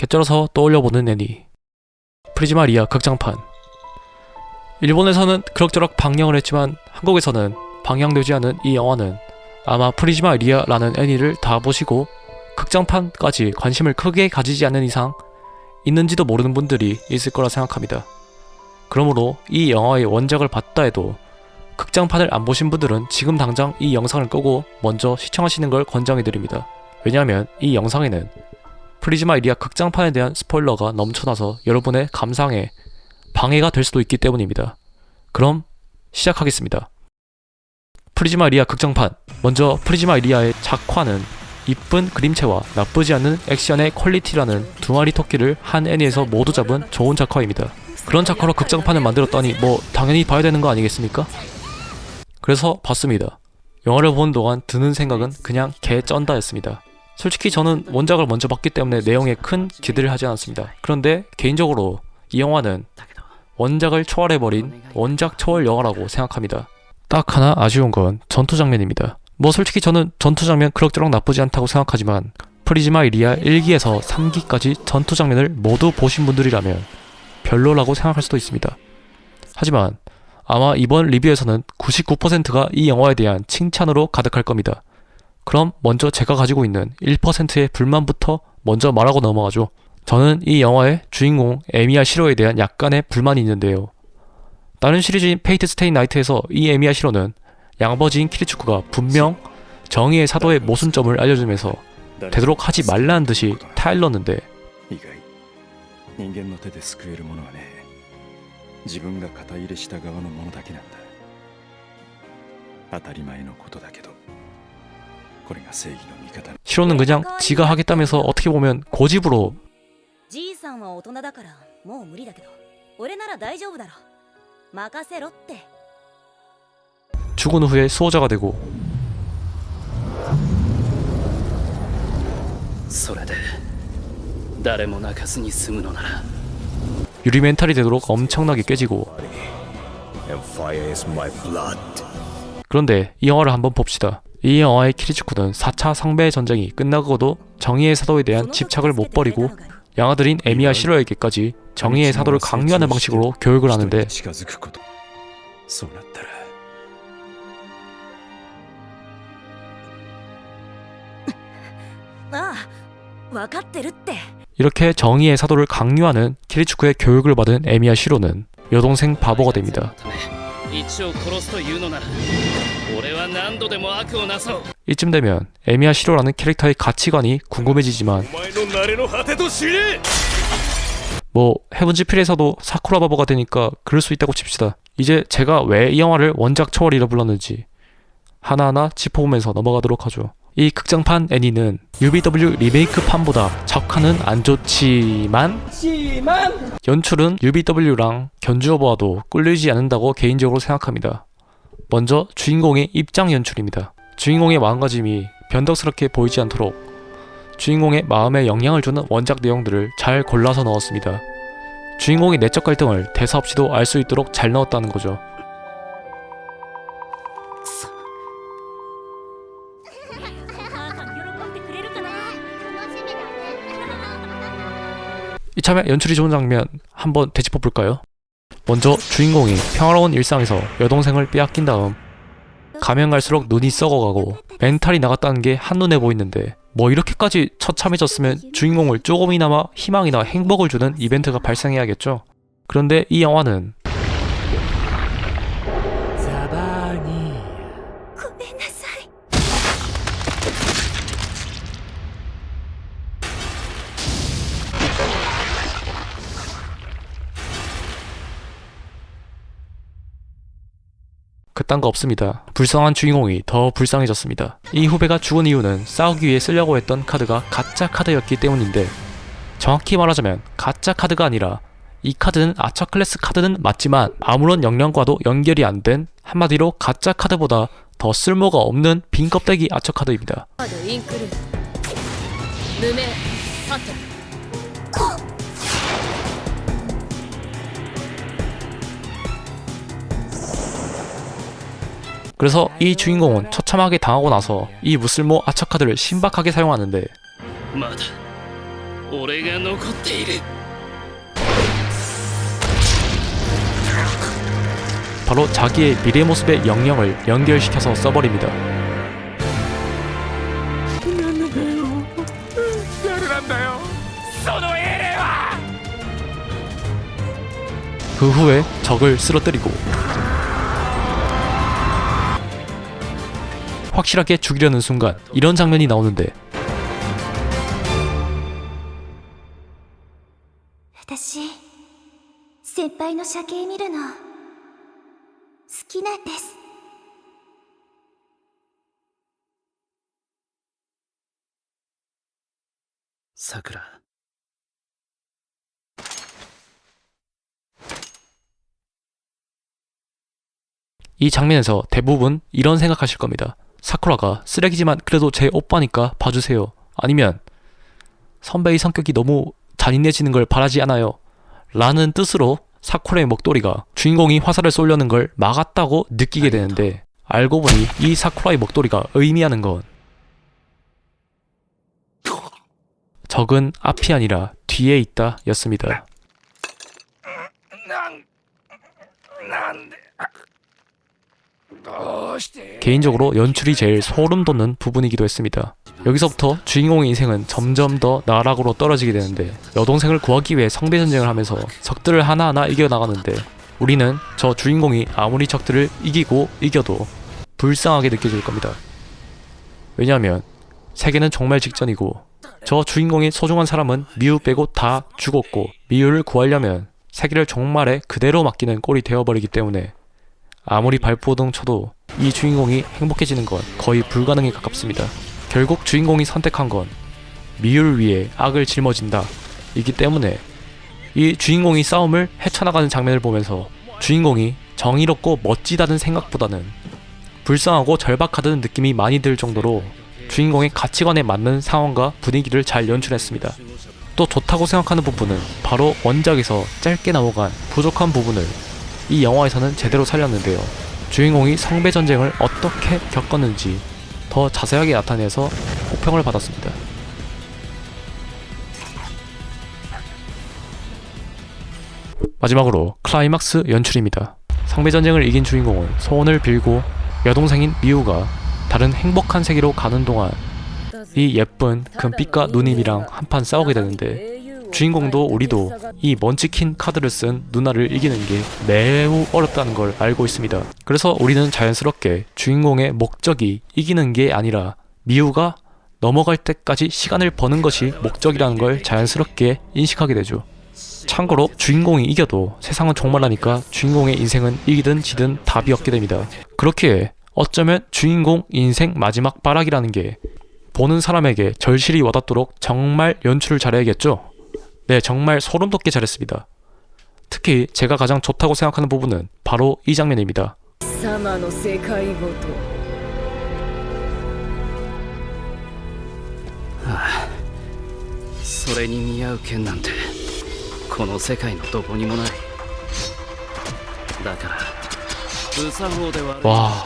개쩔어서 떠올려보는 애니 프리즈마 리아 극장판. 일본에서는 그럭저럭 방영을 했지만 한국에서는 방영되지 않은 이 영화는 아마 프리즈마 리아라는 애니를 다 보시고 극장판까지 관심을 크게 가지지 않는 이상 있는지도 모르는 분들이 있을 거라 생각합니다. 그러므로 이 영화의 원작을 봤다 해도 극장판을 안 보신 분들은 지금 당장 이 영상을 끄고 먼저 시청하시는 걸 권장해드립니다. 왜냐하면 이 영상에는 프리즈마 리아 극장판에 대한 스포일러가 넘쳐나서 여러분의 감상에 방해가 될 수도 있기 때문입니다. 그럼 시작하겠습니다. 프리즈마 리아 극장판. 먼저 프리즈마 리아의 작화는 이쁜 그림체와 나쁘지 않은 액션의 퀄리티라는 두 마리 토끼를 한 애니에서 모두 잡은 좋은 작화입니다. 그런 작화로 극장판을 만들었다니 뭐 당연히 봐야 되는 거 아니겠습니까? 그래서 봤습니다. 영화를 보는 동안 드는 생각은 그냥 개쩐다였습니다. 솔직히 저는 원작을 먼저 봤기 때문에 내용에 큰 기대를 하지 않았습니다. 그런데 개인적으로 이 영화는 원작을 초월해버린 원작 초월 영화라고 생각합니다. 딱 하나 아쉬운 건 전투 장면입니다. 뭐 솔직히 저는 전투 장면 그럭저럭 나쁘지 않다고 생각하지만 프리즈마 리아 1기에서 3기까지 전투 장면을 모두 보신 분들이라면 별로라고 생각할 수도 있습니다. 하지만 아마 이번 리뷰에서는 99%가 이 영화에 대한 칭찬으로 가득할 겁니다. 그럼 먼저 제가 가지고 있는 1%의 불만부터 먼저 말하고 넘어가죠. 저는 이 영화의 주인공 에미야 시로에 대한 약간의 불만이 있는데요. 다른 시리즈인 페이트 스테이 나이트에서 이 에미야 시로는 양아버지인 키리츠쿠가 분명 정의의 사도의 모순점을 알려주면서 되도록 하지 말라는 듯이 타일렀는데 시로는 그냥 지가 하겠다면서 어떻게 보면 고집으로 죽은 후에 수호자가 되고 유리 멘탈이 되도록 엄청나게 깨지고. 그런데 이 영화를 한번 봅시다. 이 영화의 키리츠쿠는 4차 상배 전쟁이 끝나고도 정의의 사도에 대한 집착을 못 버리고 양아들인 에미야 시로에게까지 정의의 사도를 강요하는 방식으로 교육을 하는데 이렇게 정의의 사도를 강요하는 키리츠쿠의 교육을 받은 에미야 시로는 여동생 바보가 됩니다. 이쯤 되면 에미야 시로라는 캐릭터의 가치관이 궁금해지지만 뭐 헤븐즈 필에서도 사쿠라 바보가 되니까 그럴 수 있다고 칩시다. 이제 제가 왜 이 영화를 원작 초월이라 불렀는지 하나하나 짚어보면서 넘어가도록 하죠. 이 극장판 애니는 UBW 리메이크판보다 작화는 안 좋지만 연출은 UBW랑 견주어보아도 꿀리지 않는다고 개인적으로 생각합니다. 먼저 주인공의 입장 연출입니다. 주인공의 마음가짐이 변덕스럽게 보이지 않도록 주인공의 마음에 영향을 주는 원작 내용들을 잘 골라서 넣었습니다. 주인공의 내적 갈등을 대사 없이도 알 수 있도록 잘 넣었다는 거죠. 이참에 연출이 좋은 장면 한번 되짚어 볼까요? 먼저 주인공이 평화로운 일상에서 여동생을 빼앗긴 다음 가면 갈수록 눈이 썩어가고 멘탈이 나갔다는 게 한눈에 보이는데 뭐 이렇게까지 처참해졌으면 주인공을 조금이나마 희망이나 행복을 주는 이벤트가 발생해야겠죠. 그런데 이 영화는 그딴 거 없습니다. 불쌍한 주인공이 더 불쌍해졌습니다. 이 후배가 죽은 이유는 싸우기 위해 쓰려고 했던 카드가 가짜 카드였기 때문인데 정확히 말하자면 가짜 카드가 아니라 이 카드는 아처 클래스 카드는 맞지만 아무런 역량과도 연결이 안 된 한마디로 가짜 카드보다 더 쓸모가 없는 빈 껍데기 아처 카드입니다. 그래서 이 주인공은 처참하게 당하고 나서 이 무쓸모 아처카드를 신박하게 사용하는데 俺が残っている 바로 자기의 미래 모습의 영영을 연결시켜서 써버립니다. 그 후에 적을 쓰러뜨리고 확실하게 죽이려는 순간 이런 장면이 나오는데 私先輩の車系見るの好きなんです。さくら 이 장면에서 대부분 이런 생각하실 겁니다. 사쿠라가 쓰레기지만 그래도 제 오빠니까 봐주세요. 아니면 선배의 성격이 너무 잔인해지는 걸 바라지 않아요. 라는 뜻으로 사쿠라의 목도리가 주인공이 화살을 쏘려는 걸 막았다고 느끼게 되는데 알고 보니 이 사쿠라의 목도리가 의미하는 건 적은 앞이 아니라 뒤에 있다 였습니다. 개인적으로 연출이 제일 소름 돋는 부분이기도 했습니다. 여기서부터 주인공의 인생은 점점 더 나락으로 떨어지게 되는데 여동생을 구하기 위해 성배전쟁을 하면서 적들을 하나하나 이겨나가는데 우리는 저 주인공이 아무리 적들을 이기고 이겨도 불쌍하게 느껴질 겁니다. 왜냐하면 세계는 정말 직전이고 저 주인공의 소중한 사람은 미우 빼고 다 죽었고 미우를 구하려면 세계를 종말에 그대로 맡기는 꼴이 되어버리기 때문에 아무리 발포등 쳐도 이 주인공이 행복해지는 건 거의 불가능에 가깝습니다. 결국 주인공이 선택한 건 미우를 위해 악을 짊어진다 이기 때문에 이 주인공이 싸움을 헤쳐나가는 장면을 보면서 주인공이 정의롭고 멋지다는 생각보다는 불쌍하고 절박하다는 느낌이 많이 들 정도로 주인공의 가치관에 맞는 상황과 분위기를 잘 연출했습니다. 또 좋다고 생각하는 부분은 바로 원작에서 짧게 넘어간 부족한 부분을 이 영화에서는 제대로 살렸는데요. 주인공이 성배전쟁을 어떻게 겪었는지 더 자세하게 나타내서 호평을 받았습니다. 마지막으로 클라이막스 연출입니다. 성배전쟁을 이긴 주인공은 소원을 빌고 여동생인 미우가 다른 행복한 세계로 가는 동안 이 예쁜 금빛과 누님이랑 한판 싸우게 되는데 주인공도 우리도 이 먼치킨 카드를 쓴 누나를 이기는 게 매우 어렵다는 걸 알고 있습니다. 그래서 우리는 자연스럽게 주인공의 목적이 이기는 게 아니라 미우가 넘어갈 때까지 시간을 버는 것이 목적이라는 걸 자연스럽게 인식하게 되죠. 참고로 주인공이 이겨도 세상은 종말하니까 주인공의 인생은 이기든 지든 답이 없게 됩니다. 그렇기에 어쩌면 주인공 인생 마지막 발악이라는 게 보는 사람에게 절실히 와닿도록 정말 연출을 잘해야겠죠? 네, 정말 소름 돋게 잘했습니다. 특히 제가 가장 좋다고 생각하는 부분은 바로 이 장면입니다. それに見合う剣なんてこの世界のどこにもないだから無作法では 와,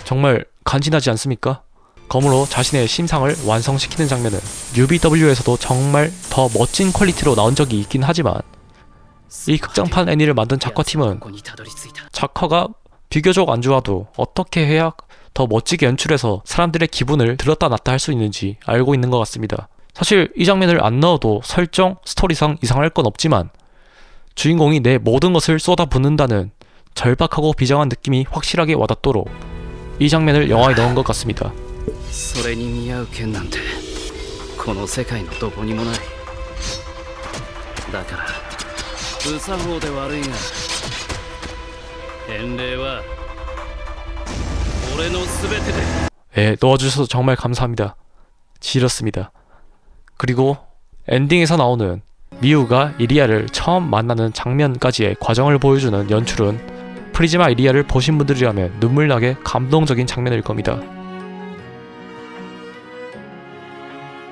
정말 간지나지 않습니까? 검으로 자신의 심상을 완성시키는 장면은 UBW에서도 정말 더 멋진 퀄리티로 나온 적이 있긴 하지만 이 극장판 애니를 만든 작화팀은 작화가 비교적 안 좋아도 어떻게 해야 더 멋지게 연출해서 사람들의 기분을 들었다 놨다 할 수 있는지 알고 있는 것 같습니다. 사실 이 장면을 안 넣어도 설정, 스토리상 이상할 건 없지만 주인공이 내 모든 것을 쏟아붓는다는 절박하고 비장한 느낌이 확실하게 와닿도록 이 장면을 영화에 넣은 것 같습니다. それに見合う剣なんてこの世界のどこにもないだから無作法で悪いが返礼は俺の全てで 예, 넣어주셔서 정말 감사합니다. 지렸습니다. 그리고 엔딩에서 나오는 미우가 이리아를 처음 만나는 장면까지의 과정을 보여주는 연출은 프리즈마 이리아를 보신 분들이라면 눈물나게 감동적인 장면일 겁니다.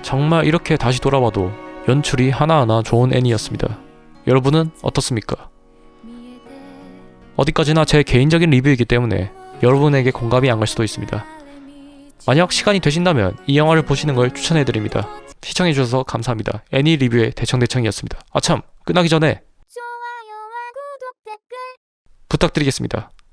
정말 이렇게 다시 돌아봐도 연출이 하나하나 좋은 애니였습니다. 여러분은 어떻습니까? 어디까지나 제 개인적인 리뷰이기 때문에 여러분에게 공감이 안 갈 수도 있습니다. 만약 시간이 되신다면 이 영화를 보시는 걸 추천해드립니다. 시청해주셔서 감사합니다. 애니 리뷰의 대청대청이었습니다. 아참, 끝나기 전에 부탁드리겠습니다.